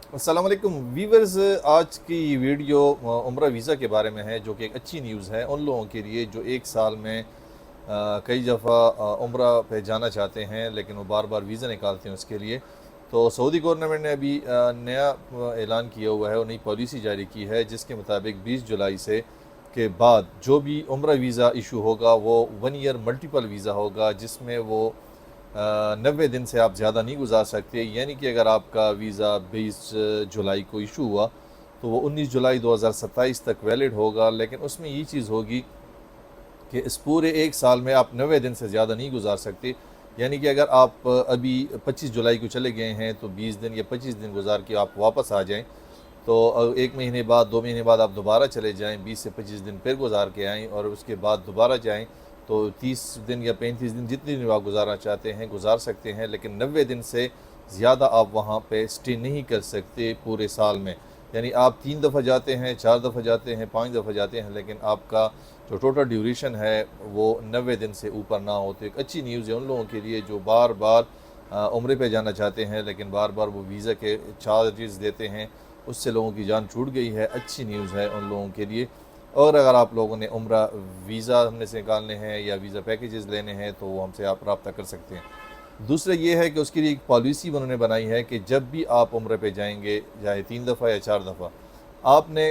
अस्सलाम वालेकुम वीवर्स। आज की वीडियो उम्रा वीज़ा के बारे में है, जो कि एक अच्छी न्यूज़ है उन लोगों के लिए जो एक साल में कई दफ़ा उम्रा पे जाना चाहते हैं, लेकिन वो बार बार वीज़ा निकालते हैं उसके लिए। तो सऊदी गवर्नमेंट ने अभी नया ऐलान किया हुआ है और नई पॉलिसी जारी की है, जिसके मुताबिक 20 जुलाई से के बाद जो भी उम्रा वीज़ा इशू होगा वो 1 ईयर मल्टीपल वीज़ा होगा, जिसमें वो 90 दिन से आप ज़्यादा नहीं गुजार सकते। यानी कि अगर आपका वीज़ा 20 जुलाई को इशू हुआ तो वो 19 जुलाई 2027 तक वैलिड होगा, लेकिन उसमें ये चीज़ होगी कि इस पूरे एक साल में आप 90 दिन से ज़्यादा नहीं गुजार सकते। यानी कि अगर आप अभी 25 जुलाई को चले गए हैं तो 20 दिन या 25 दिन गुजार के आप वापस आ जाएं, तो एक महीने बाद 2 महीने बाद आप दोबारा चले जाएं, 20 से 25 दिन फिर गुजार के आएँ और उसके बाद दोबारा जाएं, तो 30 दिन या 35 दिन जितने दिन आप गुजारना चाहते हैं गुजार सकते हैं, लेकिन 90 दिन से ज़्यादा आप वहाँ पे स्टे नहीं कर सकते पूरे साल में। यानी आप 3 दफ़ा जाते हैं, 4 दफ़ा जाते हैं, 5 दफ़ा जाते हैं, लेकिन आपका जो टोटल ड्यूरेशन है वो 90 दिन से ऊपर ना हो। तो एक अच्छी न्यूज़ है उन लोगों के लिए जो बार बार उम्रे पे जाना चाहते हैं, लेकिन बार बार वो वीज़ा के चार्जेस देते हैं, उससे लोगों की जान छूट गई है। अच्छी न्यूज़ है उन लोगों के लिए। और अगर आप लोगों ने उम्रा वीज़ा हमने से निकालने हैं या वीज़ा पैकेजेस लेने हैं तो वो हमसे आप रब्ता कर सकते हैं। दूसरा ये है कि उसके लिए एक पॉलिसी उन्होंने बनाई है कि जब भी आप उम्रे पे जाएंगे, चाहे 3 दफ़ा या 4 दफ़ा, आपने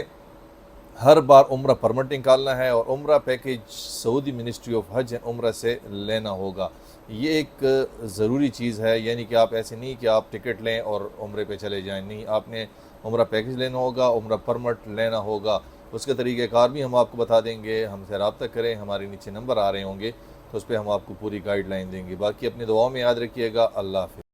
हर बार उम्रा परमिट निकालना है और उम्रा पैकेज सऊदी मिनिस्ट्री ऑफ हज एंड उम्रा से लेना होगा। ये एक ज़रूरी चीज़ है। यानी कि आप ऐसे नहीं कि आप टिकट लें और उम्रे पे चले जाएं, नहीं, आपने उम्रा पैकेज लेना होगा, उम्रा परमिट लेना होगा। उसका तरीक़ाकार भी हम आपको बता देंगे। हमसे रब्ता करें, हमारे नीचे नंबर आ रहे होंगे, तो उस पर हम आपको पूरी गाइडलाइन देंगे। बाकी अपनी दुआओं में याद रखिएगा। अल्लाह हाफ़िज़।